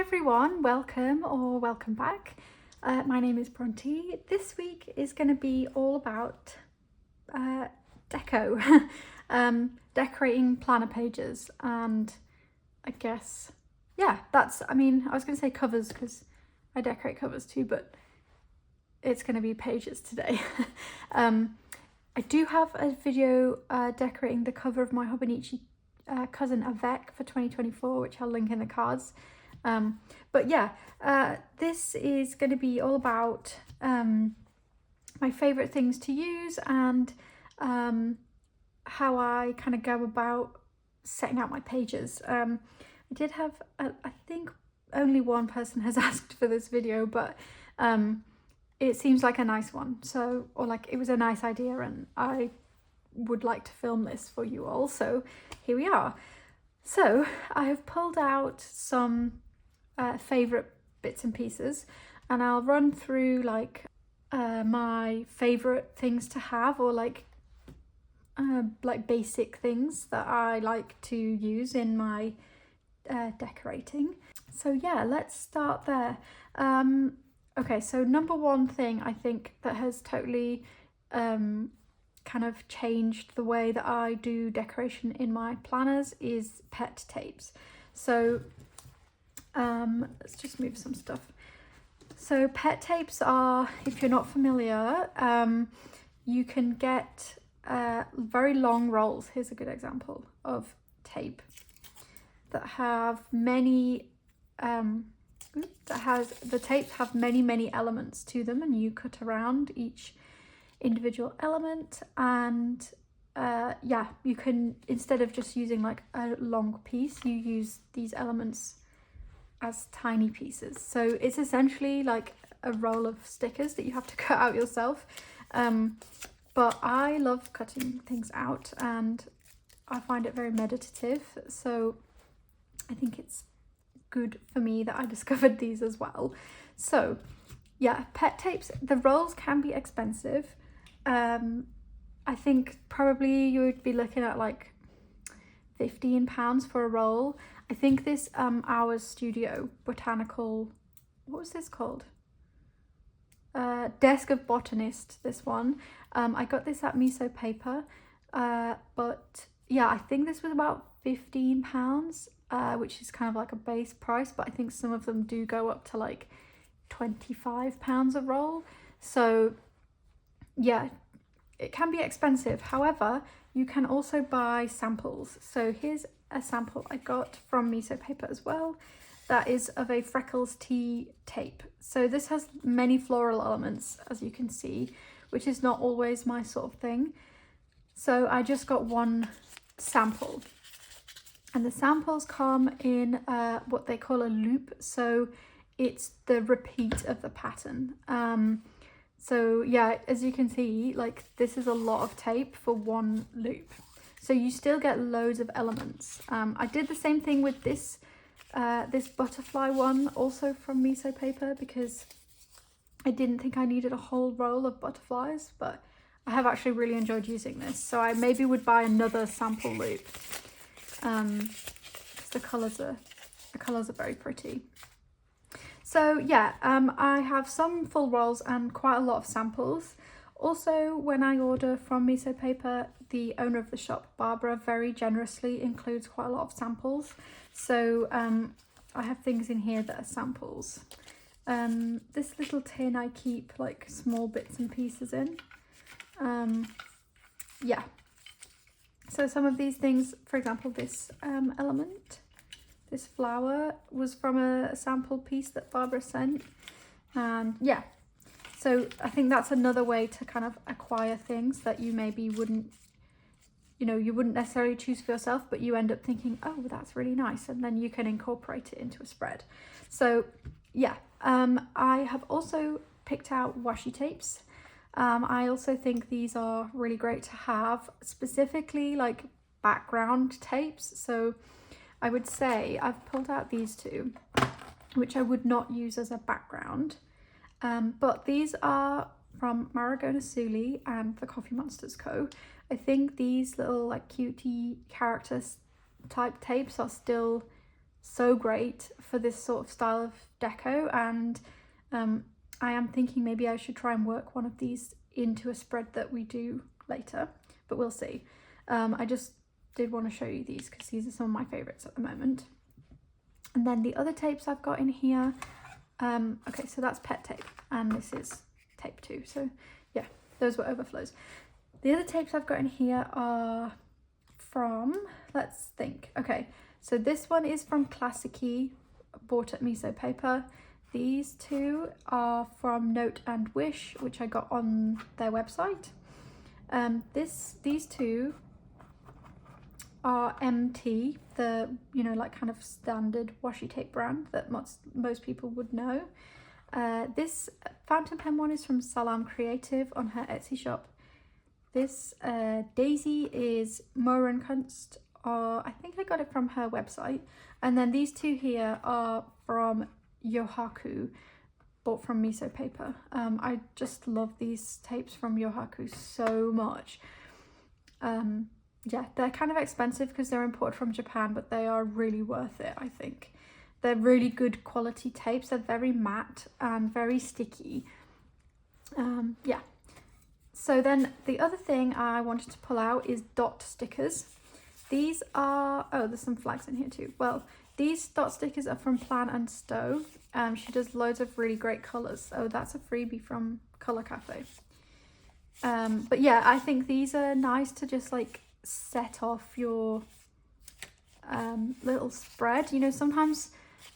everyone, welcome or welcome back. My name is Bronte. This week is going to be all about deco, decorating planner pages, and I guess, yeah, I was going to say covers because I decorate covers too, but it's going to be pages today. I do have a video decorating the cover of my Hobonichi cousin Avec for 2024, which I'll link in the cards. But yeah, this is going to be all about my favourite things to use and how I kind of go about setting out my pages. I did have, I think only one person has asked for this video, but it seems like a nice one. So, or like it was a nice idea and I would like to film this for you all. So here we are. So I have pulled out some favourite bits and pieces, and I'll run through like my favourite things to have, or like basic things that I like to use in my decorating. So yeah, let's start there. Okay, so number one thing I think that has totally kind of changed the way that I do decoration in my planners is pet tapes. So let's just move some stuff. So pet tapes are, if you're not familiar, you can get very long rolls. Here's a good example of tape that have many, the tapes have many elements to them, and you cut around each individual element, and yeah, you can, instead of just using like a long piece, you use these elements as tiny pieces. So it's essentially like a roll of stickers that you have to cut out yourself. But I love cutting things out and I find it very meditative. So I think it's good for me that I discovered these as well. So yeah, pet tapes, the rolls can be expensive. I think probably you would be looking at like £15 for a roll. I think this Hours Studio Botanical, what was this called? Desk of Botanist, this one. I got this at Miso Paper, but yeah, I think this was about £15, which is kind of like a base price, but I think some of them do go up to like £25 a roll. So yeah, it can be expensive. However, you can also buy samples. So here's a sample I got from Miso Paper as well. That is of a Freckles tea tape. So this has many floral elements, as you can see, which is not always my sort of thing. So I just got one sample. And the samples come in what they call a loop. So it's the repeat of the pattern. So yeah, as you can see, like this is a lot of tape for one loop. So you still get loads of elements. I did the same thing with this this butterfly one, also from Miso Paper, because I didn't think I needed a whole roll of butterflies, but I have actually really enjoyed using this. So I maybe would buy another sample loop, because the colours are very pretty. So yeah, I have some full rolls and quite a lot of samples. Also, when I order from Miso Paper, the owner of the shop, Barbara, very generously includes quite a lot of samples. So I have things in here that are samples. This little tin I keep like small bits and pieces in. Yeah. So some of these things, for example, this element, this flower was from a sample piece that Barbara sent. And yeah. So I think that's another way to kind of acquire things that you maybe wouldn't, you wouldn't necessarily choose for yourself, but you end up thinking, oh, that's really nice. And then you can incorporate it into a spread. So yeah, I have also picked out washi tapes. I also think these are really great to have, specifically like background tapes. So I would say I've pulled out these two, which I would not use as a background. But these are from Maragona Suli and the Coffee Monsters Co. I think these little like cutie characters type tapes are still so great for this sort of style of deco, and I am thinking maybe I should try and work one of these into a spread that we do later, but we'll see. I just did want to show you these because these are some of my favourites at the moment. And then the other tapes I've got in here, okay, so that's pet tape and this is tape 2, so yeah, those were overflows. The other tapes I've got in here are from, let's think, okay, so this one is from Classicy, bought at Miso Paper. These 2 are from Note and Wish, which I got on their website. These 2 are MT, the, you know, like kind of standard washi tape brand that most people would know. This fountain pen one is from Salam Creative on her Etsy shop. This Daisy is Mohrenkunst, I think I got it from her website. And then these 2 here are from Yohaku, bought from Miso Paper. I just love these tapes from Yohaku so much. Yeah, they're kind of expensive because they're imported from Japan, but they are really worth it, I think. They're really good quality tapes. They're very matte and very sticky. Yeah. So then the other thing I wanted to pull out is dot stickers. These are, oh, there's some flags in here too. Well, these dot stickers are from Plan and Stowe. She does loads of really great colours. Oh, that's a freebie from Colour Cafe. But yeah, I think these are nice to just like set off your little spread. You know, sometimes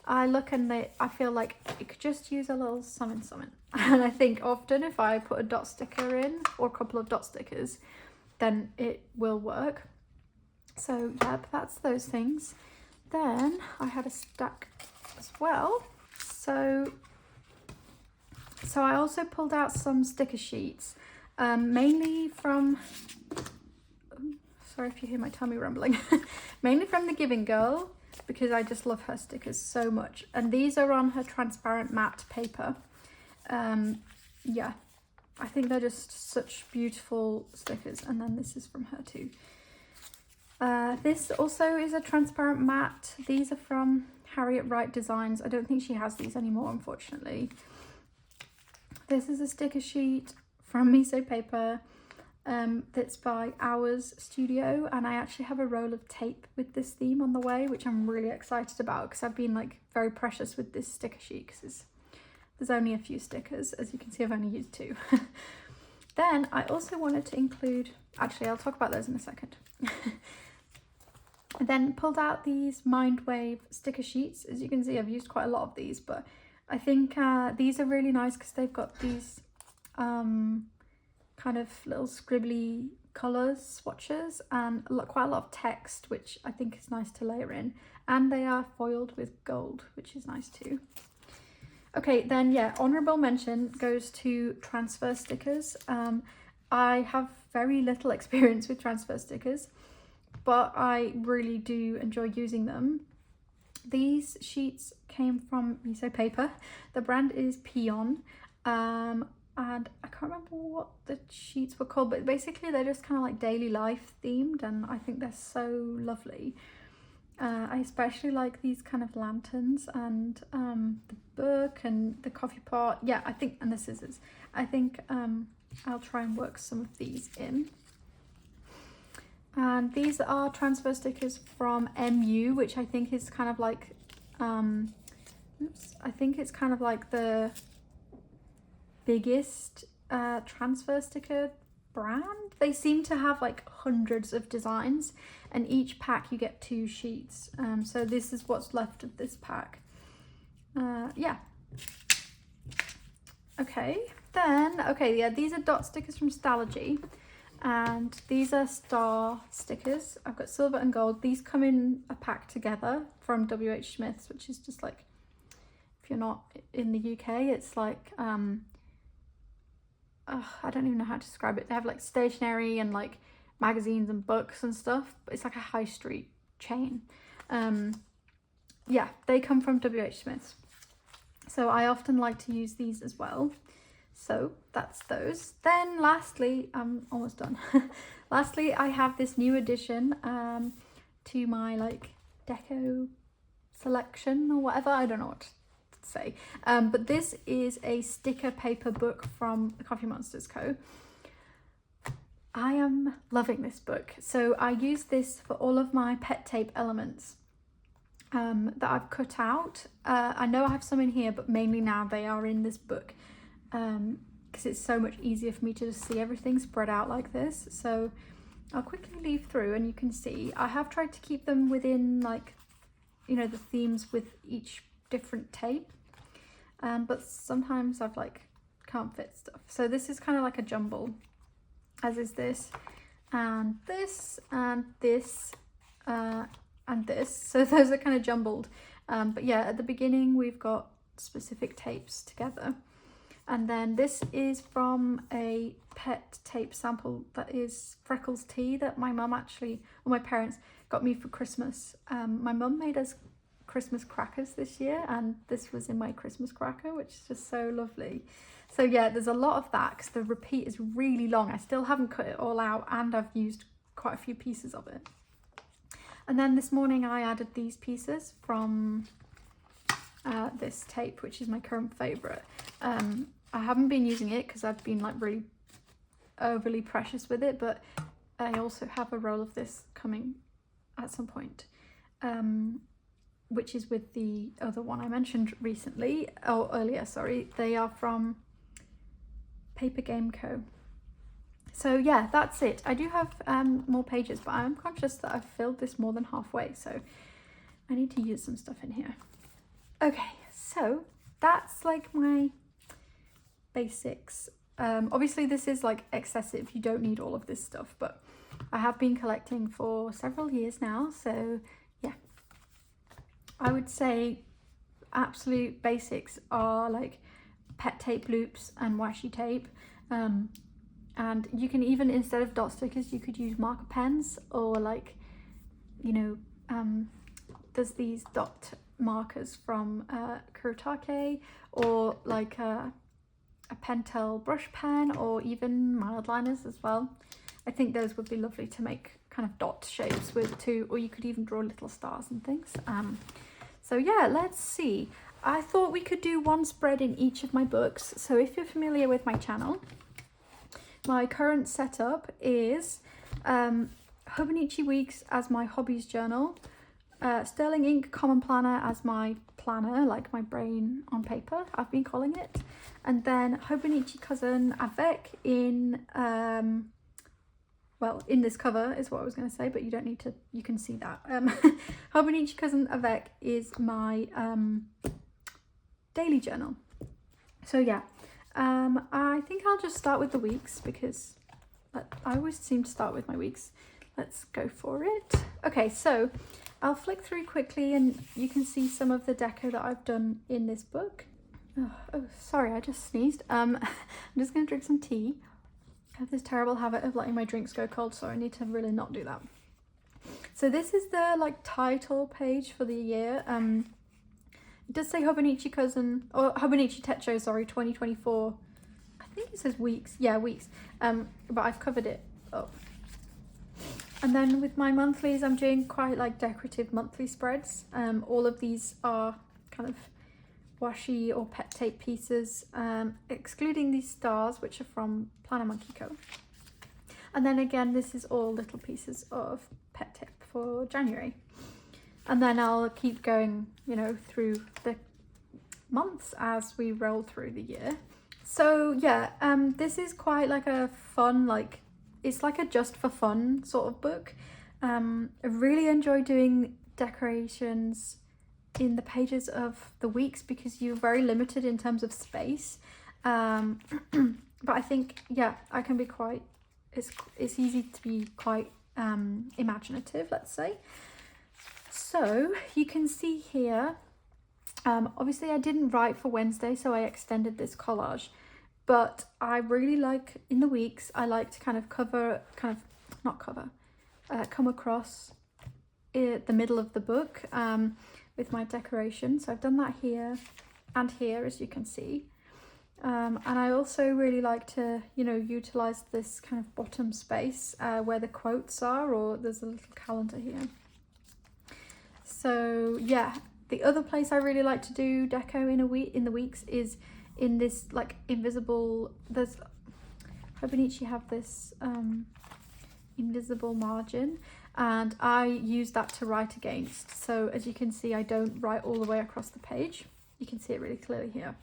I look and I feel like it could just use a little something. And I think often if I put a dot sticker in or a couple of dot stickers, then it will work. So yep, that's those things. Then I had a stack as well. So I also pulled out some sticker sheets, mainly from, sorry if you hear my tummy rumbling, mainly from the Giving Girl, because I just love her stickers so much. And these are on her transparent matte paper. Yeah, I think they're just such beautiful stickers. And then this is from her too. This also is a transparent matte. These are from Harriet Wright Designs. I don't think she has these anymore, unfortunately. This is a sticker sheet from Miso Paper. That's by Hours Studio, and I actually have a roll of tape with this theme on the way, which I'm really excited about because I've been like very precious with this sticker sheet because there's only a few stickers. As you can see, I've only used 2. Then I also wanted to include, actually I'll talk about those in a second. I then pulled out these Mindwave sticker sheets. As you can see, I've used quite a lot of these, but I think these are really nice because they've got these kind of little scribbly colours, swatches, and quite a lot of text, which I think is nice to layer in. And they are foiled with gold, which is nice too. Okay, then yeah, honourable mention goes to transfer stickers. I have very little experience with transfer stickers, but I really do enjoy using them. These sheets came from Miso Paper. The brand is Peon. And I can't remember what the sheets were called, but basically they're just kind of like daily life themed, and I think they're so lovely. I especially like these kind of lanterns and the book and the coffee pot. Yeah, I think, and the scissors. I think I'll try and work some of these in. And these are transfer stickers from MU, which I think is kind of like, I think it's kind of like the biggest transfer sticker brand. They seem to have like hundreds of designs, and each pack you get 2 sheets. So this is what's left of this pack. Yeah. Okay, then, okay, yeah, these are dot stickers from Stalogy, and these are star stickers. I've got silver and gold. These come in a pack together from WH Smith's, which is just like, if you're not in the UK, it's like, I don't even know how to describe it. They have like stationery and like magazines and books and stuff, but it's like a high street chain. Yeah, they come from WH Smith's. So I often like to use these as well. So that's those. Then lastly, I'm almost done. Lastly, I have this new addition to my like deco selection or whatever, I don't know what to say. But this is a sticker paper book from Coffee Monsters Co. I am loving this book. So I use this for all of my pet tape elements that I've cut out. I know I have some in here, but mainly now they are in this book because it's so much easier for me to just see everything spread out like this. So I'll quickly leaf through and you can see I have tried to keep them within, like, you know, the themes with each different tape, but sometimes I've like can't fit stuff. So this is kind of like a jumble, as is this and this and this and this. So those are kind of jumbled, but yeah, at the beginning we've got specific tapes together, and then this is from a pet tape sample that is Freckles tea that my mum actually, or my parents, got me for Christmas. My mum made us Christmas crackers this year, and this was in my Christmas cracker, which is just so lovely. So yeah, there's a lot of that because the repeat is really long. I still haven't cut it all out, and I've used quite a few pieces of it. And then this morning I added these pieces from this tape, which is my current favourite. I haven't been using it because I've been like really overly precious with it, but I also have a roll of this coming at some point, which is with the other one I mentioned recently, or earlier, sorry. They are from Paper Game Co. So yeah, that's it. I do have more pages, but I'm conscious that I've filled this more than halfway, so I need to use some stuff in here. Okay, so that's like my basics. Obviously this is like excessive, you don't need all of this stuff, but I have been collecting for several years now, so yeah. I would say absolute basics are like pet tape loops and washi tape, and you can even, instead of dot stickers, you could use marker pens, or like, you know, there's these dot markers from Kurotake, or like a Pentel brush pen, or even mild liners as well. I think those would be lovely to make kind of dot shapes with too, or you could even draw little stars and things. So yeah, let's see. I thought we could do one spread in each of my books. So if you're familiar with my channel, my current setup is Hobonichi Weeks as my hobbies journal, Sterling Ink Common Planner as my planner, like my brain on paper, I've been calling it, and then Hobonichi Cousin Avec in, well, in this cover is what I was going to say, but you don't need to, you can see that. Hobonichi Cousin Avec is my daily journal. So yeah, I think I'll just start with the weeks because I always seem to start with my weeks. Let's go for it. Okay, so I'll flick through quickly and you can see some of the deco that I've done in this book. Oh, sorry, I just sneezed. I'm just going to drink some tea. I have this terrible habit of letting my drinks go cold, so I need to really not do that. So this is the like title page for the year. It does say Hobonichi Cousin, or Hobonichi Techo, sorry, 2024. I think it says weeks. Yeah, weeks. But I've covered it up. And then with my monthlies, I'm doing quite like decorative monthly spreads. All of these are kind of washi or pet tape pieces, excluding these stars, which are from Planner Monkey Co. And then again, this is all little pieces of pet tape for January. And then I'll keep going, you know, through the months as we roll through the year. So yeah, this is quite like a fun, like, it's like a just for fun sort of book. I really enjoy doing decorations in the pages of the weeks because you're very limited in terms of space. But I think, yeah, I can be quite, it's easy to be quite imaginative, let's say. So you can see here, obviously I didn't write for Wednesday, so I extended this collage, but I really like, in the weeks, I like to kind of come across the middle of the book with my decoration. So I've done that here and here, as you can see. And I also really like to, you know, utilize this kind of bottom space where the quotes are, or there's a little calendar here. So yeah, The other place I really like to do deco in the weeks is in this like invisible, there's Hobonichi have this invisible margin, and I use that to write against. So as you can see, I don't write all the way across the page. You can see it really clearly here.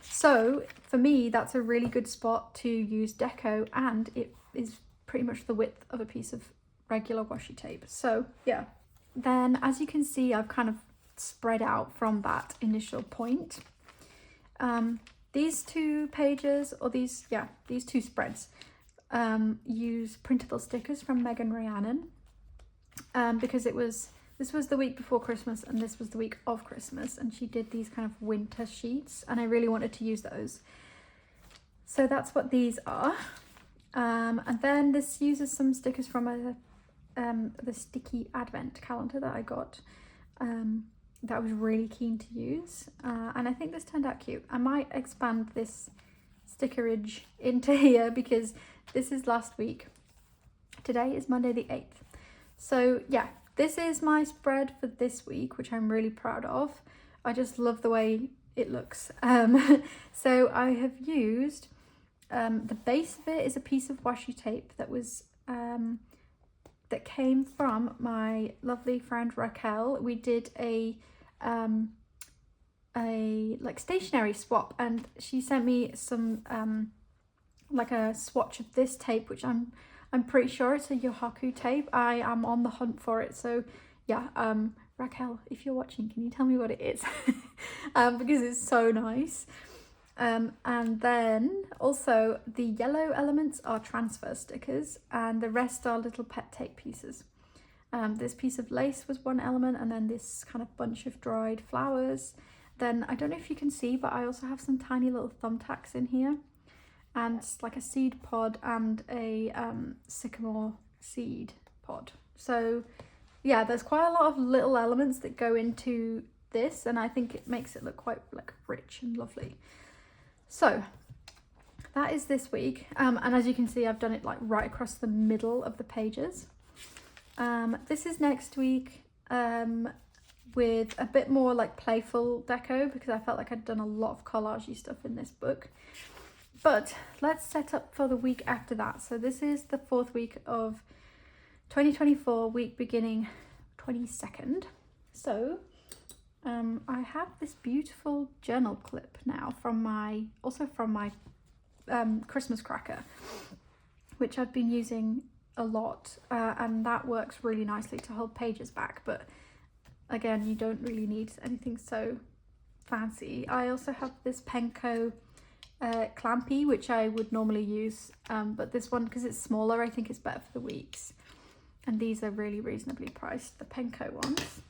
So for me, that's a really good spot to use deco, and it is pretty much the width of a piece of regular washi tape. So yeah, then as you can see, I've kind of spread out from that initial point. These two pages, or these two spreads, use printable stickers from Megan Rhiannon, because this was the week before Christmas and this was the week of Christmas, and she did these kind of winter sheets, and I really wanted to use those. So that's what these are. And then this uses some stickers from the sticky advent calendar that I got, that I was really keen to use, and I think this turned out cute. I might expand this stickerage into here because this is last week. Today is Monday the 8th. So yeah, this is my spread for this week, which I'm really proud of. I just love the way it looks. So I have used, the base of it is a piece of washi tape that was that came from my lovely friend Raquel. We did a like stationery swap, and she sent me some like a swatch of this tape, which I'm pretty sure it's a Yohaku tape. I am on the hunt for it, so yeah, Raquel, if you're watching, can you tell me what it is? Because it's so nice. And then also the yellow elements are transfer stickers, and the rest are little pet tape pieces. This piece of lace was one element, and then this kind of bunch of dried flowers. Then I don't know if you can see, but I also have some tiny little thumbtacks in here, and like a seed pod and a sycamore seed pod. So yeah, there's quite a lot of little elements that go into this, and I think it makes it look quite like rich and lovely. So that is this week, and as you can see, I've done it like right across the middle of the pages. This is next week, with a bit more like playful deco, because I felt like I'd done a lot of collagey stuff in this book. But let's set up for the week after that. So this is the 4th week of 2024, week beginning 22nd. So I have this beautiful journal clip now from my Christmas cracker, which I've been using a lot, and that works really nicely to hold pages back, but again, you don't really need anything so fancy. I also have this Penco clampy, which I would normally use, but this one, because it's smaller, I think it's better for the weeks, and these are really reasonably priced, the Penco ones.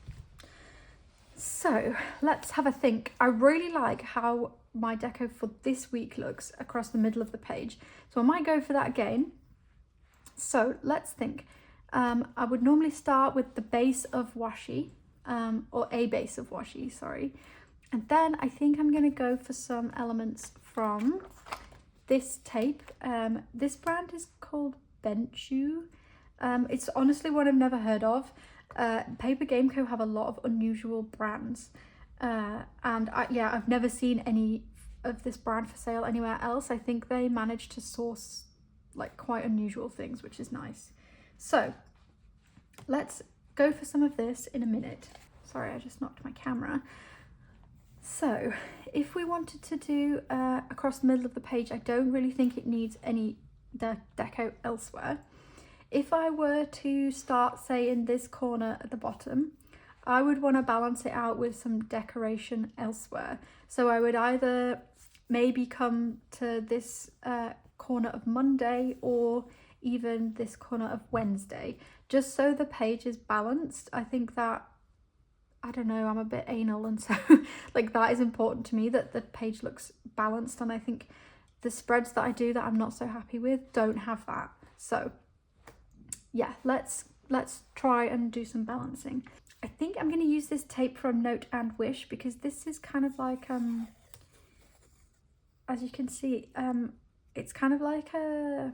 So let's have a think. I really like how my deco for this week looks across the middle of the page, so I might go for that again. So let's think. I would normally start with the base of washi, or a base of washi, sorry, and then I think I'm going to go for some elements from this tape. This brand is called Benchu. It's honestly one I've never heard of. Paper Game Co have a lot of unusual brands, and I've never seen any of this brand for sale anywhere else. I think they managed to source like quite unusual things, which is nice. So let's go for some of this in a minute. Sorry, I just knocked my camera. So if we wanted to do across the middle of the page, I don't really think it needs any deco elsewhere. If I were to start, say, in this corner at the bottom, I would want to balance it out with some decoration elsewhere. So I would either maybe come to this corner of Monday, or even this corner of Wednesday, just so the page is balanced. I think that, I don't know, I'm a bit anal, and so like that is important to me, that the page looks balanced, and I think the spreads that I do that I'm not so happy with don't have that. So yeah, let's try and do some balancing. I think I'm going to use this tape from Note and Wish, because this is kind of like as you can see, it's kind of like a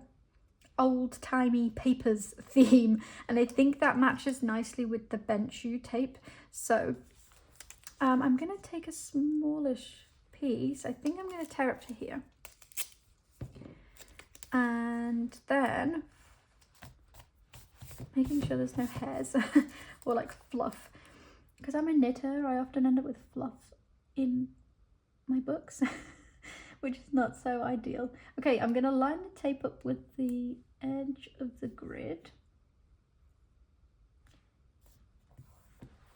old-timey papers theme, and I think that matches nicely with the Benchu tape. So I'm going to take a smallish piece. I think I'm going to tear up to here. And then making sure there's no hairs or like fluff. Because I'm a knitter, I often end up with fluff in my books, which is not so ideal. Okay, I'm going to line the tape up with the edge of the grid.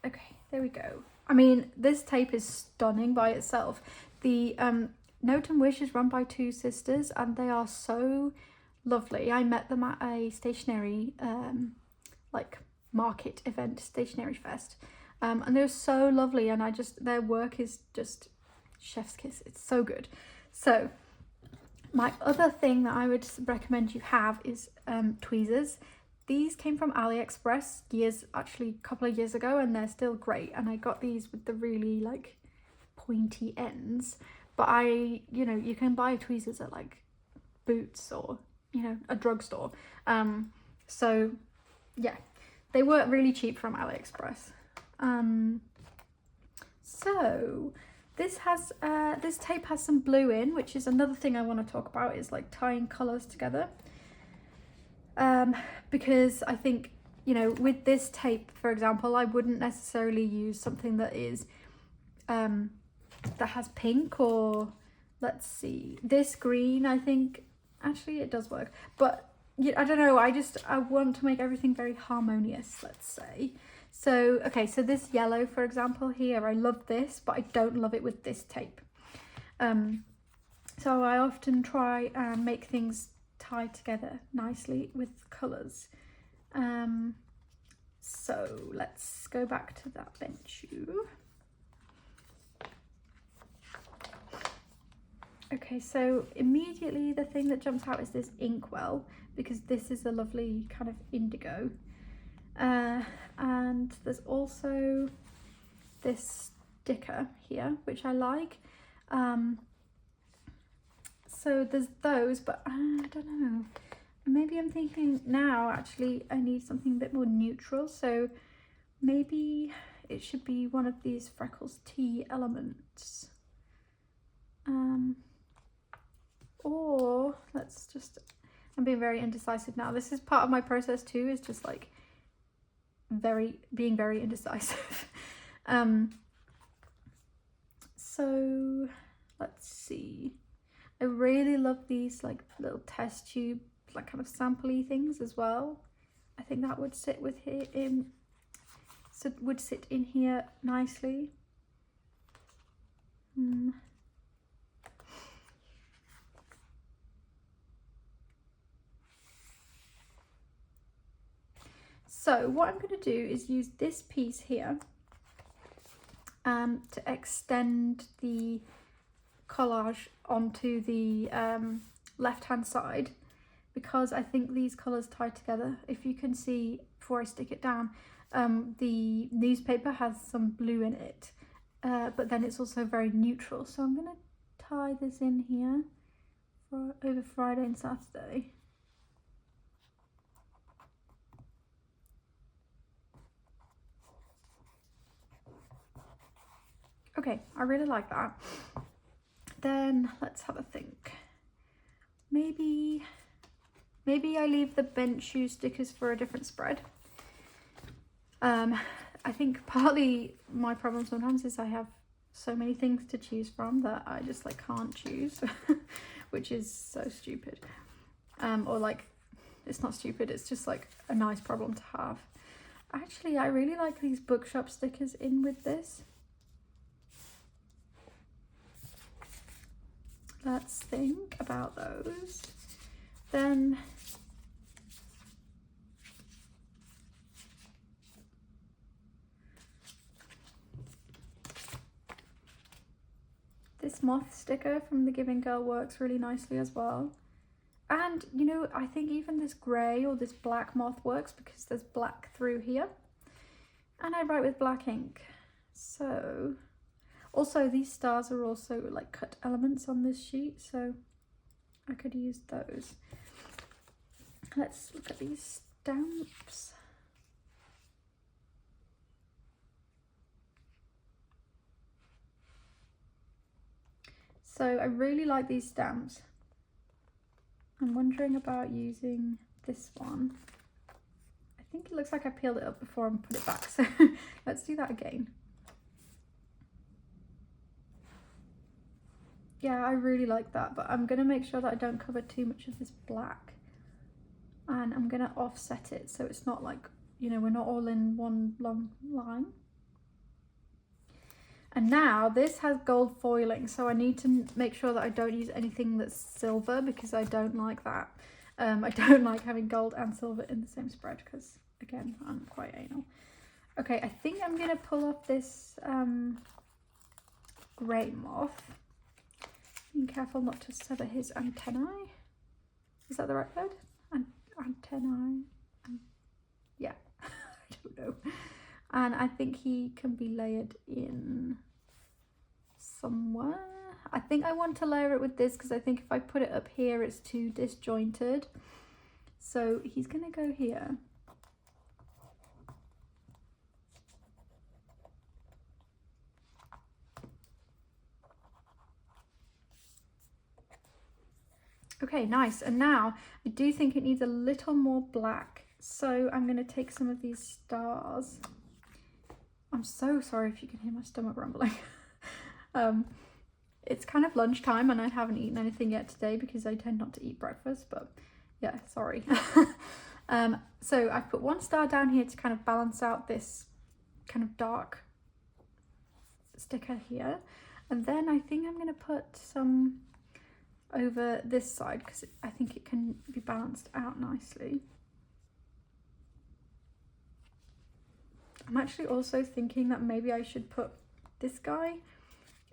Okay, there we go. I mean, this tape is stunning by itself. The Note and Wish is run by two sisters and they are so lovely. I met them at a stationery like market event, stationery fest, and they're so lovely, and their work is just chef's kiss. It's so good. So my other thing that I would recommend you have is tweezers. These came from AliExpress actually a couple of years ago, and they're still great. And I got these with the really like pointy ends, but you can buy tweezers at like Boots or, a drugstore. So yeah, they were really cheap from AliExpress. So this tape has some blue in, which is another thing I want to talk about, is like tying colors together. Because I think, with this tape, for example, I wouldn't necessarily use something that is that has pink, or let's see, this green. I think actually it does work, but I don't know, I want to make everything very harmonious, let's say. So okay, so this yellow, for example, here, I love this, but I don't love it with this tape. So I often try and make things tie together nicely with colours. So let's go back to that bench shoe. Okay, so immediately the thing that jumps out is this inkwell, because this is a lovely kind of indigo. And there's also this sticker here, which I like. So there's those, but I don't know. Maybe I'm thinking now, actually, I need something a bit more neutral. So maybe it should be one of these Freckles tea elements. Or I'm being very indecisive now. This is part of my process too, is just like being very indecisive. So let's see. I really love these like little test tube, like kind of sample-y things as well. I think that would sit with here would sit in here nicely. So what I'm going to do is use this piece here to extend the collage onto the left hand side, because I think these colours tie together. If you can see before I stick it down, the newspaper has some blue in it, but then it's also very neutral. So I'm going to tie this in here for over Friday and Saturday. Okay, I really like that. Then let's have a think. Maybe I leave the bench shoe stickers for a different spread. I think partly my problem sometimes is I have so many things to choose from that I just like can't choose, which is so stupid. Or like, it's not stupid, it's just like a nice problem to have. Actually, I really like these bookshop stickers in with this. Let's think about those. Then this moth sticker from the Giving Girl works really nicely as well. And I think even this grey or this black moth works, because there's black through here. And I write with black ink. So also these stars are also like cut elements on this sheet, so I could use those. Let's look at these stamps. So I really like these stamps. I'm wondering about using this one. I think it looks like I peeled it up before and put it back, so let's do that again. Yeah, I really like that, but I'm gonna make sure that I don't cover too much of this black. And I'm gonna offset it so it's not like, you know, we're not all in one long line. And now this has gold foiling, so I need to make sure that I don't use anything that's silver because I don't like that. I don't like having gold and silver in the same spread because, again, I'm quite anal. Okay, I think I'm gonna pull off this grey moth. Being careful not to sever his antennae. Is that the right word? Antennae? Yeah, I don't know. And I think he can be layered in somewhere. I think I want to layer it with this because I think if I put it up here it's too disjointed. So he's gonna go here. Okay, nice. And now I do think it needs a little more black. So I'm gonna take some of these stars. I'm so sorry if you can hear my stomach rumbling. It's kind of lunchtime and I haven't eaten anything yet today because I tend not to eat breakfast, but yeah, sorry. So I've put one star down here to kind of balance out this kind of dark sticker here. And then I think I'm gonna put some over this side because I think it can be balanced out nicely. I'm actually also thinking that maybe I should put this guy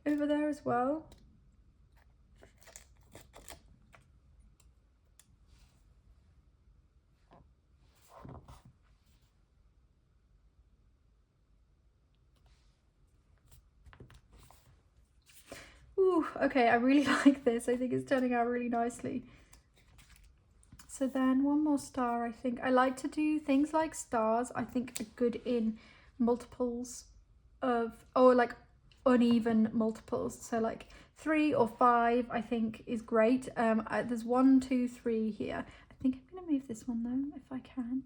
over there as well. Ooh, okay, I really like this. I think it's turning out really nicely. So then one more star, I think. I like to do things like stars, I think are good in multiples of, or like uneven multiples. So like 3 or 5, I think is great. There's 1, 2, 3 here. I think I'm gonna move this one though, if I can.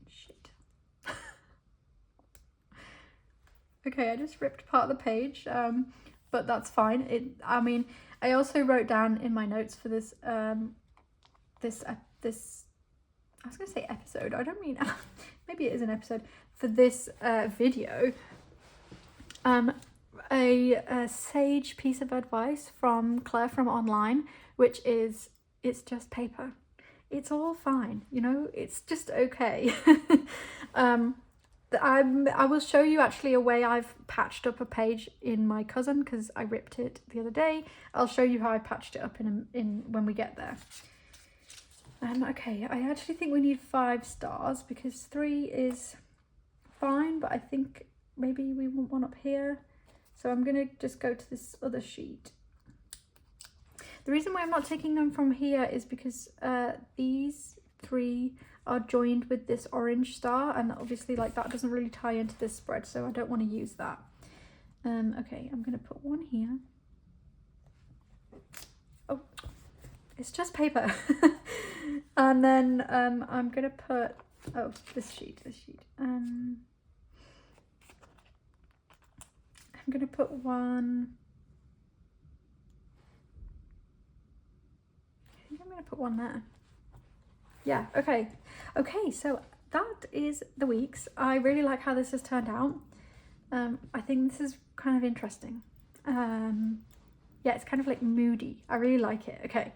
Shit. Okay, I just ripped part of the page, but that's fine. I mean, I also wrote down in my notes for this, this I was gonna say episode, I don't mean, maybe it is an episode, for this video, a sage piece of advice from Claire from online, which is, it's just paper. It's all fine, you know, it's just okay. I will show you actually a way I've patched up a page in my cousin because I ripped it the other day. I'll show you how I patched it up in when we get there. Okay, I actually think we need 5 stars because 3 is fine, but I think maybe we want one up here. So I'm gonna just go to this other sheet. The reason why I'm not taking them from here is because these 3 are joined with this orange star, and obviously like that doesn't really tie into this spread, so I don't want to use that. Okay, I'm gonna put one here. Oh, it's just paper. And then I'm gonna put, oh, this sheet. I'm gonna put one, I think I'm gonna put one there. Yeah, okay, so that is the weeks. I really like how this has turned out. I think this is kind of interesting. Yeah, it's kind of like moody. I really like it. Okay,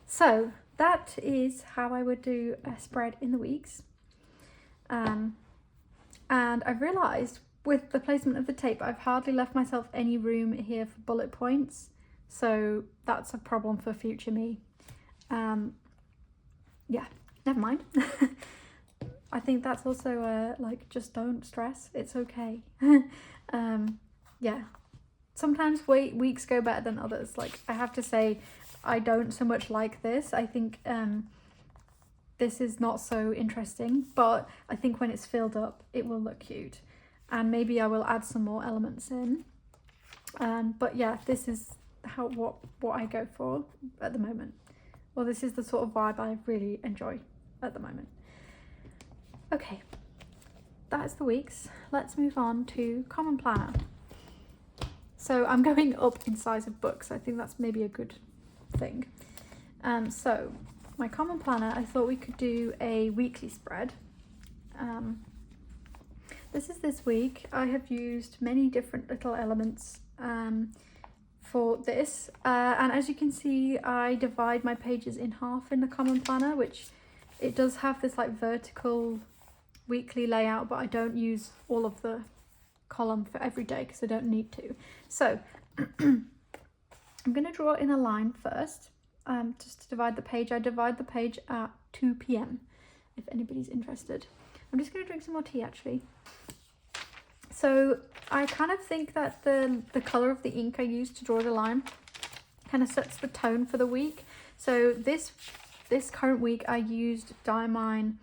so that is how I would do a spread in the weeks. And I've realised with the placement of the tape, I've hardly left myself any room here for bullet points. So that's a problem for future me. Yeah, never mind. I think that's also like, just don't stress, it's okay. Yeah, sometimes weeks go better than others. Like, I have to say, I don't so much like this. I think this is not so interesting, but I think when it's filled up it will look cute, and maybe I will add some more elements in. But yeah, this is what I go for at the moment. Well, this is the sort of vibe I really enjoy at the moment. Okay, that's the weeks. Let's move on to common planner. So I'm going up in size of books. I think that's maybe a good thing. So my common planner, I thought we could do a weekly spread. This is this week. I have used many different little elements for this, and as you can see, I divide my pages in half in the common planner, which it does have this like vertical weekly layout, but I don't use all of the column for every day because I don't need to. So I'm going to draw in a line first, just to divide the page. I divide the page at 2 p.m. if anybody's interested. I'm just going to drink some more tea actually. So I kind of think that the colour of the ink I use to draw the line kind of sets the tone for the week. So this current week I used Diamine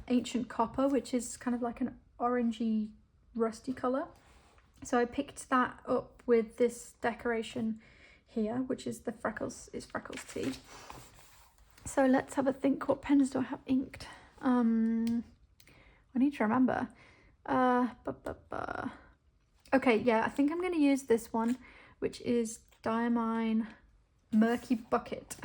Ancient Copper, which is kind of like an orangey rusty colour. So I picked that up with this decoration here, which is the Freckles tea. So let's have a think, what pens do I have inked? I need to remember. Okay, yeah, I think I'm going to use this one, which is Diamine Murky Bucket,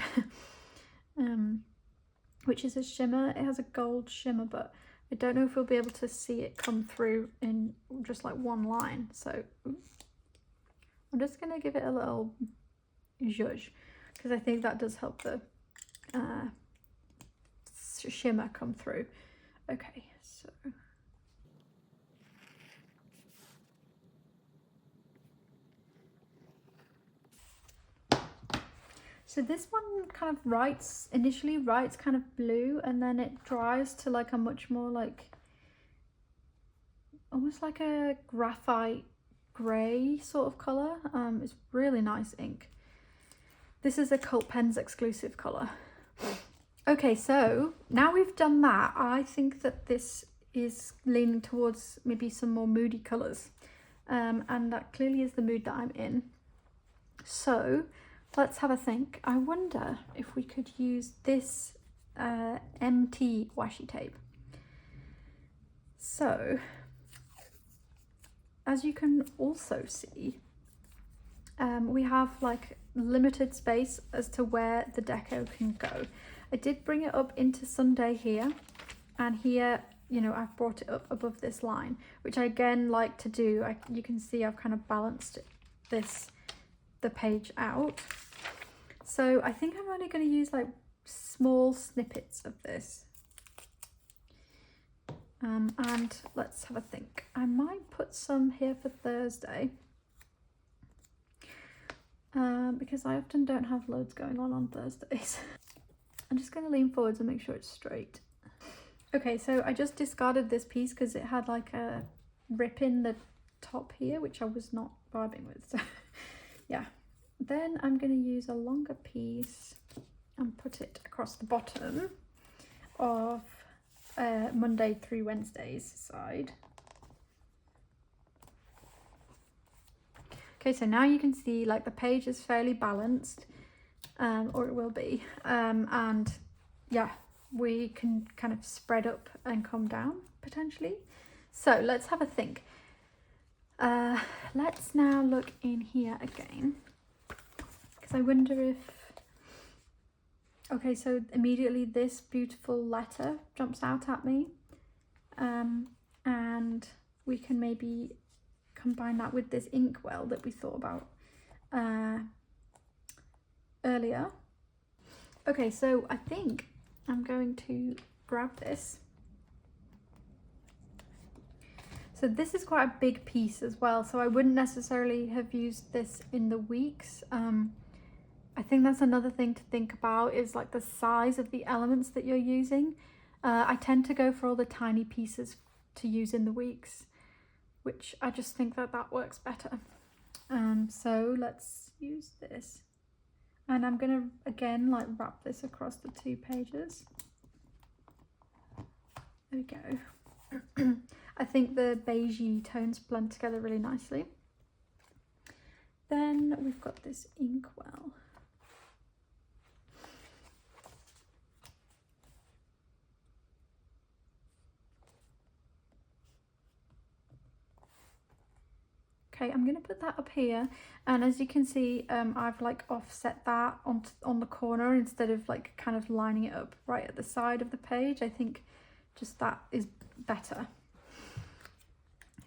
which is a shimmer. It has a gold shimmer, but I don't know if we'll be able to see it come through in just like one line. So I'm just going to give it a little zhuzh, because I think that does help the shimmer come through. Okay, so... So this one kind of initially writes kind of blue, and then it dries to like a much more like, almost like a graphite grey sort of colour. It's really nice ink. This is a Cult Pens exclusive colour. Okay, so now we've done that, I think that this is leaning towards maybe some more moody colours. And that clearly is the mood that I'm in. So let's have a think. I wonder if we could use this MT washi tape. So, as you can also see, we have like limited space as to where the deco can go. I did bring it up into Sunday here, and here, you know, I've brought it up above this line, which I again like to do. You can see I've kind of balanced the page out. So I think I'm only going to use like small snippets of this. And let's have a think. I might put some here for Thursday, because I often don't have loads going on Thursdays. I'm just going to lean forwards and make sure it's straight. Okay, so I just discarded this piece because it had like a rip in the top here, which I was not vibing with. So yeah. Then I'm going to use a longer piece and put it across the bottom of Monday through Wednesday's side. Okay, so now you can see like the page is fairly balanced, or it will be, and yeah, we can kind of spread up and come down potentially. So let's have a think. Let's now look in here again, because I wonder if... Okay, so immediately this beautiful letter jumps out at me, and we can maybe combine that with this inkwell that we thought about earlier. Okay, so I think I'm going to grab this. So this is quite a big piece as well, so I wouldn't necessarily have used this in the weeks. I think that's another thing to think about, is like the size of the elements that you're using. I tend to go for all the tiny pieces to use in the weeks, which I just think that works better. So let's use this. And I'm gonna, again, like wrap this across the 2 pages. There we go. I think the beigey tones blend together really nicely. Then we've got this inkwell. Okay, I'm going to put that up here, and as you can see, I've like offset that on the corner instead of like kind of lining it up right at the side of the page. I think just that is better.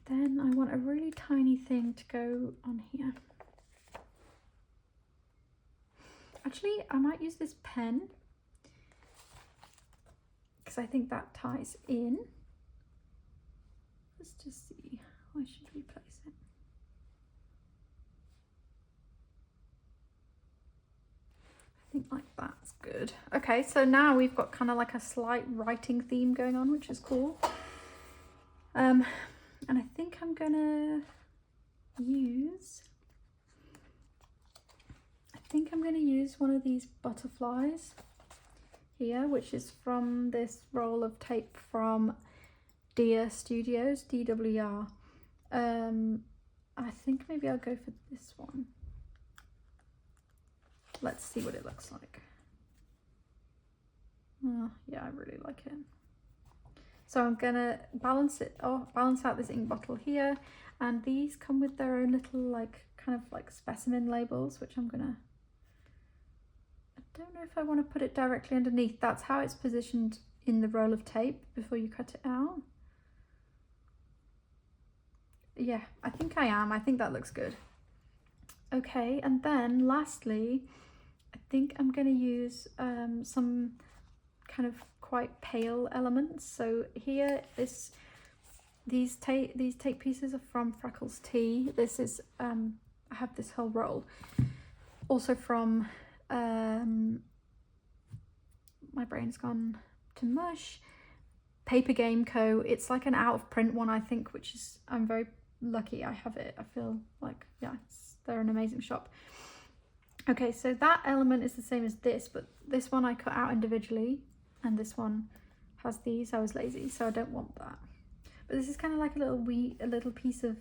Then I want a really tiny thing to go on here. Actually, I might use this pen because I think that ties in. Let's just see, where should we place it? I think like that's good. Okay, so now we've got kind of like a slight writing theme going on, which is cool. And I think I'm gonna use one of these butterflies here, which is from this roll of tape from Dear Studios, DWR. I think maybe I'll go for this one. Let's see what it looks like. Oh, yeah, I really like it. So I'm gonna balance out this ink bottle here, and these come with their own little like kind of like specimen labels, which I don't know if I want to put it directly underneath. That's how it's positioned in the roll of tape before you cut it out. Yeah, I think I am. I think that looks good. Okay, and then lastly, I think I'm going to use some kind of quite pale elements. So here, these tape pieces are from Freckles Tea. This is I have this whole roll. Also from my brain's gone to mush. Paper Game Co. It's like an out of print one, I think, which is, I'm very lucky I have it. I feel like, yeah, they're an amazing shop. Okay, so that element is the same as this, but this one I cut out individually, and this one has these. I was lazy, so I don't want that. But this is kind of like a little piece of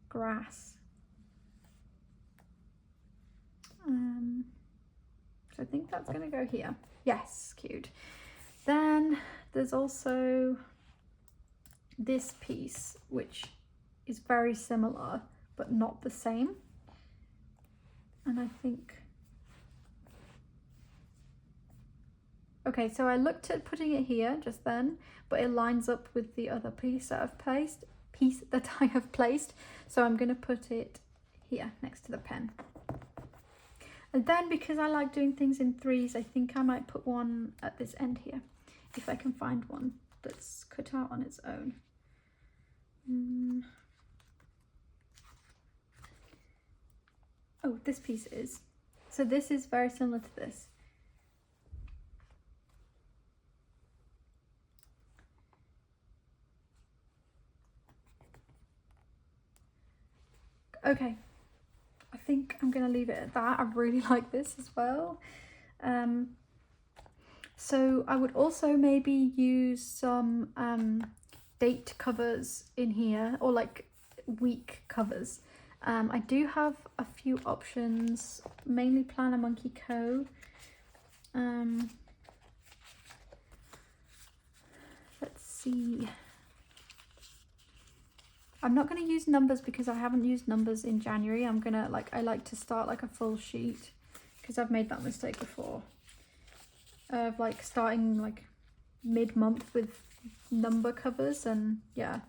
grass. So I think that's gonna go here. Yes, cute. Then there's also this piece, which is very similar, but not the same. And I think, okay, so I looked at putting it here just then, but it lines up with the other piece that I have placed. So I'm gonna put it here next to the pen. And then because I like doing things in threes, I think I might put one at this end here, if I can find one that's cut out on its own. Oh, this piece is. So this is very similar to this. Okay, I think I'm gonna leave it at that. I really like this as well. So I would also maybe use some date covers in here, or like week covers. I do have a few options, mainly Planner Monkey Co. Let's see. I'm not going to use numbers because I haven't used numbers in January. I like to start like a full sheet, because I've made that mistake before of like starting like mid-month with number covers, and yeah.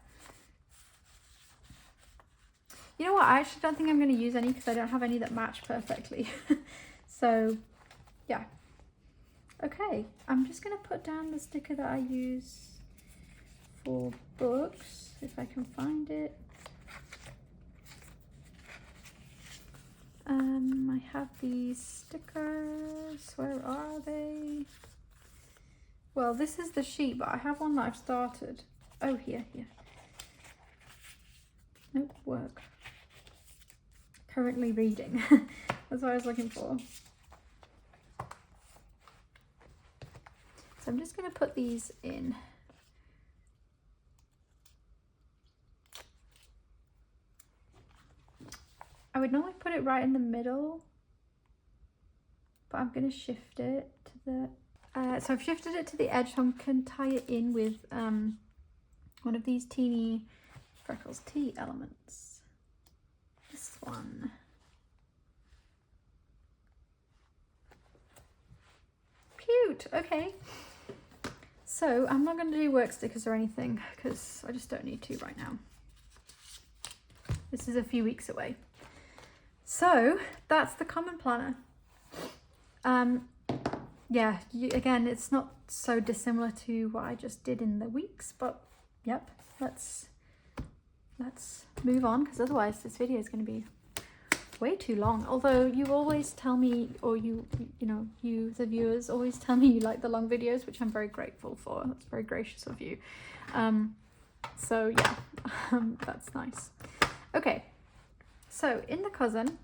You know what, I actually don't think I'm going to use any because I don't have any that match perfectly. So yeah. Okay, I'm just going to put down the sticker that I use for books, if I can find it. I have these stickers. Where are they? Well, this is the sheet, but I have one that I've started. Oh, here. Nope, work. Currently reading. That's what I was looking for. So I'm just going to put these in. I would normally put it right in the middle, but I'm going to shift it to the... so I've shifted it to the edge, so I can tie it in with one of these teeny Freckles tea elements. This one. Cute, okay. So I'm not going to do work stickers or anything because I just don't need to right now. This is a few weeks away. So that's the common planner. Yeah, again, it's not so dissimilar to what I just did in the weeks, but yep, let's move on, because otherwise this video is going to be way too long. Although you always tell me, or you the viewers always tell me you like the long videos, which I'm very grateful for. That's very gracious of you. So yeah, that's nice. Okay, so in the cousin,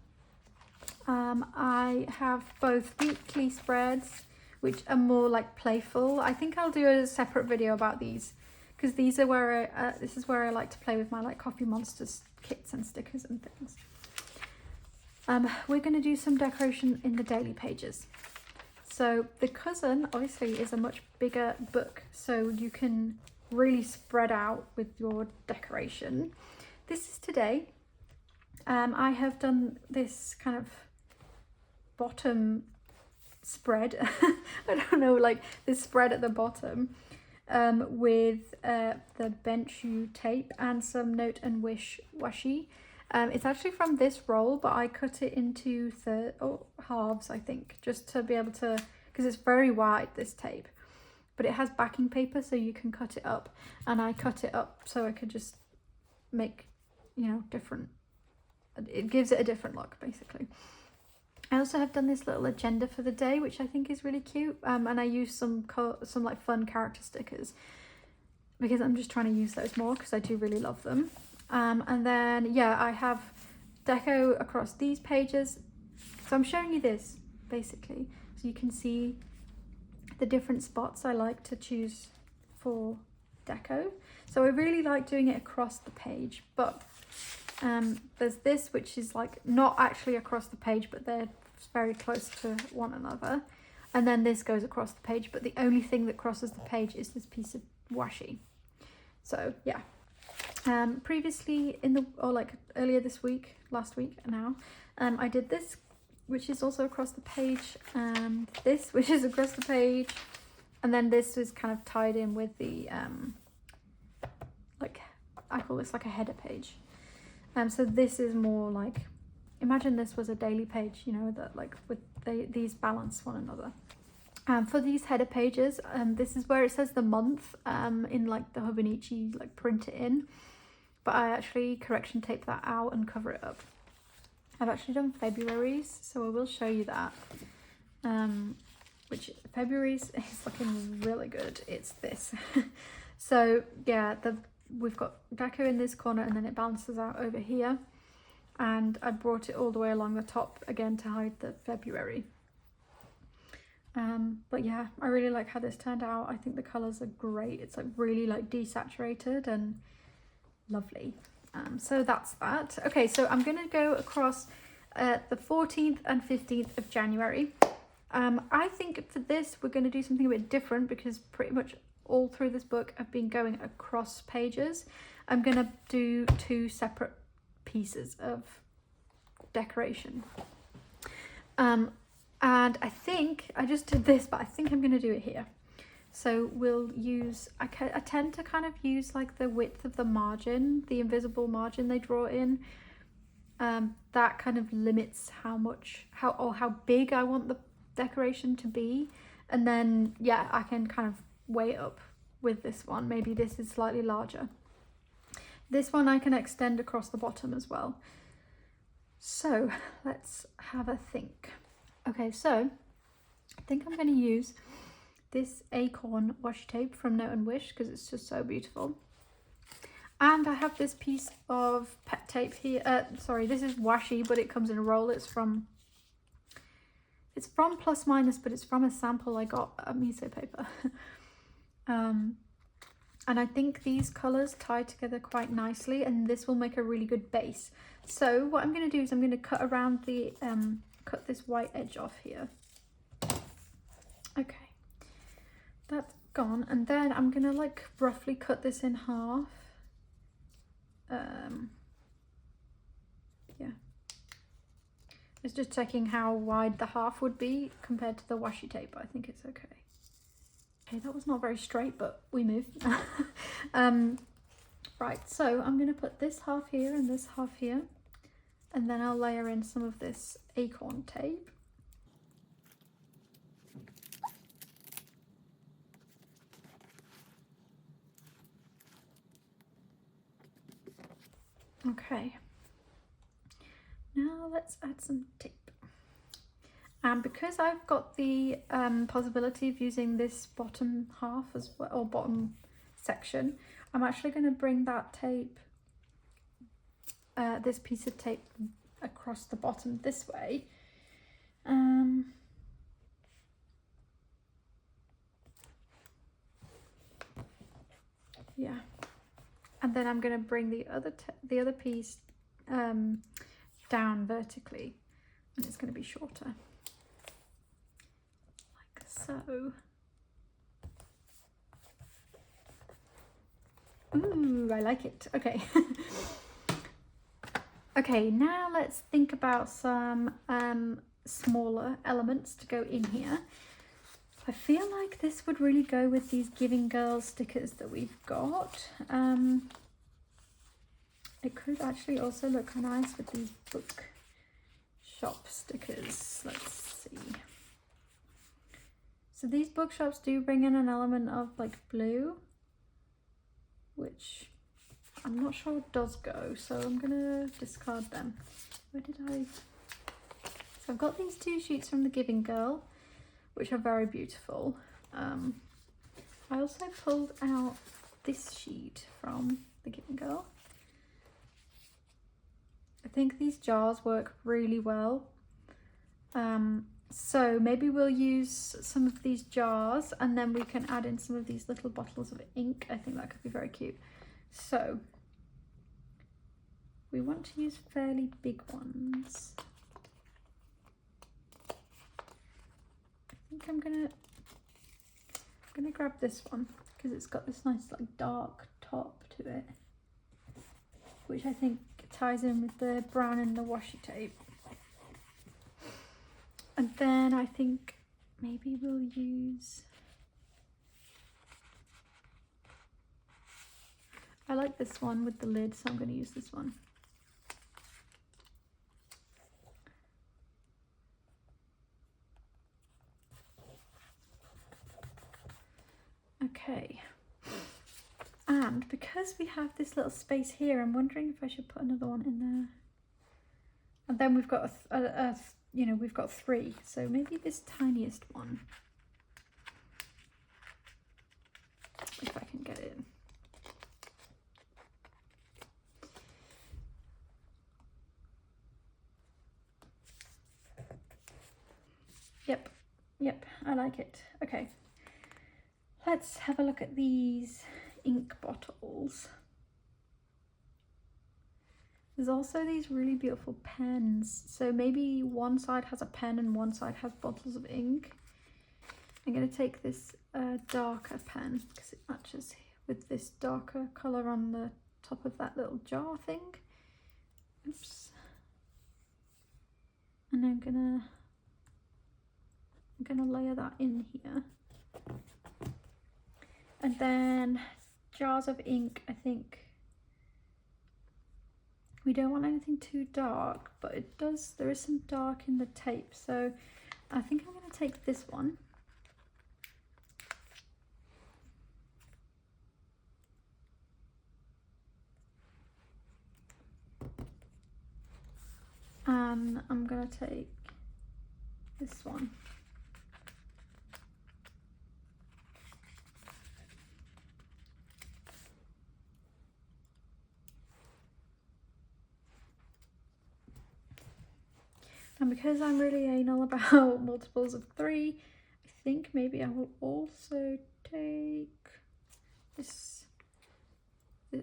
I have both weekly spreads, which are more like playful. I think I'll do a separate video about these, because these are where this is where I like to play with my like Coffee Monsters kits and stickers and things. We're going to do some decoration in the daily pages. So the cousin obviously is a much bigger book, so you can really spread out with your decoration. This is today. I have done this kind of bottom spread, I don't know, like this spread at the bottom with the Benchu tape and some Note and Wish washi. It's actually from this roll, but I cut it into halves, I think, just to be able to, because it's very wide, this tape, but it has backing paper so you can cut it up, and I cut it up so I could just make, you know, different, it gives it a different look basically. I also have done this little agenda for the day, which I think is really cute, and I use some like fun character stickers because I'm just trying to use those more because I do really love them. And then yeah, I have deco across these pages, so I'm showing you this basically so you can see the different spots I like to choose for deco. So I really like doing it across the page, but there's this which is like not actually across the page, but they're very close to one another, and then this goes across the page, but the only thing that crosses the page is this piece of washi. So yeah, previously earlier this week, last week now, I did this, which is also across the page, and this, which is across the page, and then this was kind of tied in with the like, I call this like a header page. So this is more like, imagine this was a daily page, you know, that like with these balance one another. For these header pages, this is where it says the month in like the Hobonichi, like print it in, but I actually correction tape that out and cover it up. I've actually done February's, so I will show you that. Which February's is looking really good. It's this. So yeah, we've got deco in this corner, and then it balances out over here, and I brought it all the way along the top again to hide the February. But yeah, I really like how this turned out. I think the colours are great. It's like really like desaturated and lovely. So that's that. Okay, so I'm gonna go across the 14th and 15th of January. I think for this we're going to do something a bit different, because pretty much all through this book I've been going across pages. I'm going to do two separate pieces of decoration. And I think I just did this, but I think I'm going to do it here. So we'll use, I tend to kind of use like the width of the margin, the invisible margin they draw in. That kind of limits how big I want the decoration to be. And then yeah, I can kind of weigh it up with this one. Maybe this is slightly larger. This one I can extend across the bottom as well. So let's have a think. Okay, so I think I'm going to use this acorn washi tape from Note and Wish because it's just so beautiful. And I have this piece of pet tape here. Sorry, this is washi, but it comes in a roll. It's from Plus Minus, but it's from a sample I got at Miso Paper. And I think these colours tie together quite nicely, and this will make a really good base. So what I'm going to do is I'm going to cut around the, cut this white edge off here. Okay, that's gone. And then I'm going to like roughly cut this in half. Yeah. It's just checking how wide the half would be compared to the washi tape, but I think it's okay. Okay, that was not very straight, but we moved. Right, so I'm going to put this half here and this half here, and then I'll layer in some of this acorn tape. Okay, now let's add some tape. And because I've got the possibility of using this bottom half as well, or bottom section, I'm actually going to bring that tape, this piece of tape across the bottom this way. Yeah, and then I'm going to bring the other piece down vertically, and it's going to be shorter. So, ooh, I like it. Okay. Okay, now let's think about some smaller elements to go in here. I feel like this would really go with these Giving Girls stickers that we've got. It could actually also look nice with these book shop stickers. Let's see. So these bookshops do bring in an element of like blue, which I'm not sure does go, so I'm gonna discard them. Where did I? So I've got these two sheets from the Giving Girl, which are very beautiful. I also pulled out this sheet from the Giving Girl. I think these jars work really well. So maybe we'll use some of these jars, and then we can add in some of these little bottles of ink. I think that could be very cute. So we want to use fairly big ones. I think I'm gonna grab this one because it's got this nice like dark top to it, which I think ties in with the brown and the washi tape. And then I think maybe we'll use, I like this one with the lid, so I'm going to use this one. Okay, and because we have this little space here, I'm wondering if I should put another one in there. And then we've got you know, we've got three, so maybe this tiniest one, if I can get it. Yep, I like it. Okay, let's have a look at these ink bottles. There's also these really beautiful pens. So maybe one side has a pen and one side has bottles of ink. I'm going to take this darker pen because it matches with this darker colour on the top of that little jar thing. Oops. And I'm gonna layer that in here. And then jars of ink, I think. We don't want anything too dark, but there is some dark in the tape, so I think I'm going to take this one. And I'm going to take this one. And because I'm really anal about multiples of 3, I think maybe I will also take this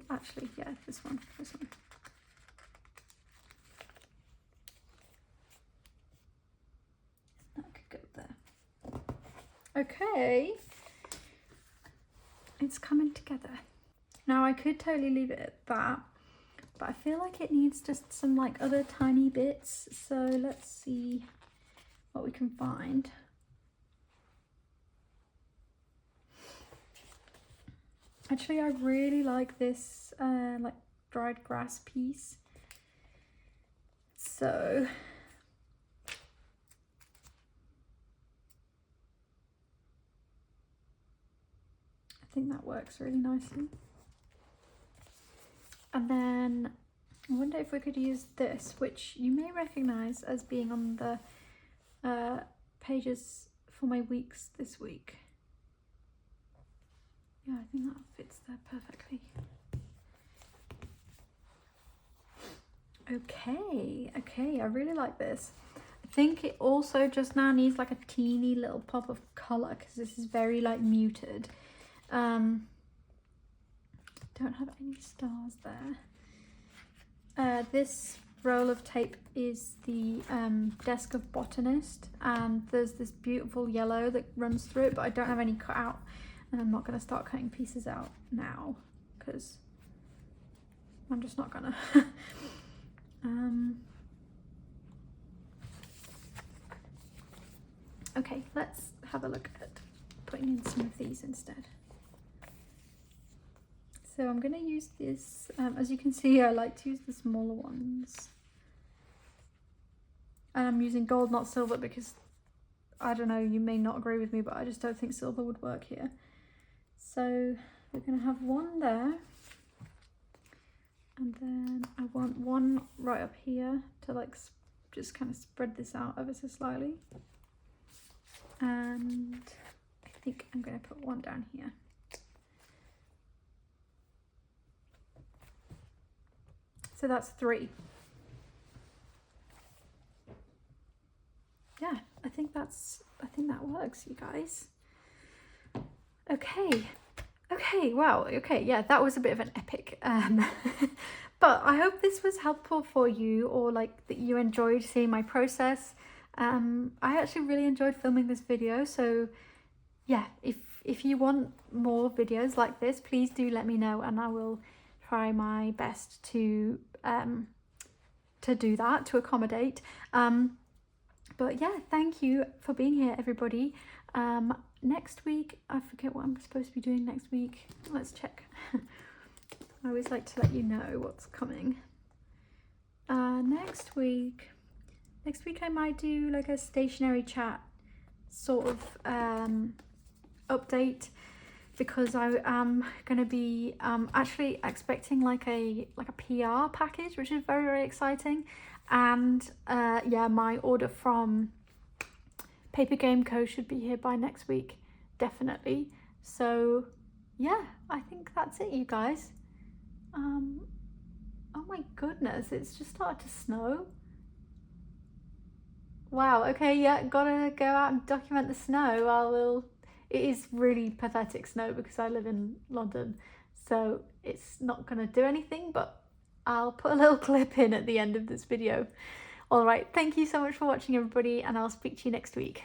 Actually, yeah, this one. That could go there. Okay. It's coming together. Now I could totally leave it at that, but I feel like it needs just some like other tiny bits. So let's see what we can find. Actually, I really like this like dried grass piece. So I think that works really nicely. And then I wonder if we could use this, which you may recognize as being on the pages for my weeks this week. Yeah, I think that fits there perfectly. Okay, I really like this. I think it also just now needs like a teeny little pop of color because this is very like muted. Don't have any stars there. This roll of tape is the Desk of Botanist, and there's this beautiful yellow that runs through it, but I don't have any cut out, and I'm not going to start cutting pieces out now because I'm just not gonna. Okay, let's have a look at putting in some of these instead. So I'm going to use this, as you can see, I like to use the smaller ones. And I'm using gold, not silver, because, I don't know, you may not agree with me, but I just don't think silver would work here. So we're going to have one there. And then I want one right up here to like just kind of spread this out ever so slightly. And I think I'm going to put one down here. So that's 3. Yeah, I think that works, you guys. Okay, wow, okay, yeah, that was a bit of an epic. But I hope this was helpful for you, or like that you enjoyed seeing my process. I actually really enjoyed filming this video, so yeah, if you want more videos like this, please do let me know, and I will try my best to do that, to accommodate. But yeah, thank you for being here, everybody. Next week, I forget what I'm supposed to be doing next week. Let's check. I always like to let you know what's coming. Next week I might do like a stationery chat sort of update, because I am going to be actually expecting like a PR package, which is very, very exciting. And yeah, my order from Paper Game Co should be here by next week, definitely. So yeah, I think that's it, you guys. Oh my goodness, it's just started to snow. Wow, okay, yeah, gotta go out and document the snow. It is really pathetic snow because I live in London, so it's not gonna do anything, but I'll put a little clip in at the end of this video. All right, thank you so much for watching, everybody, and I'll speak to you next week.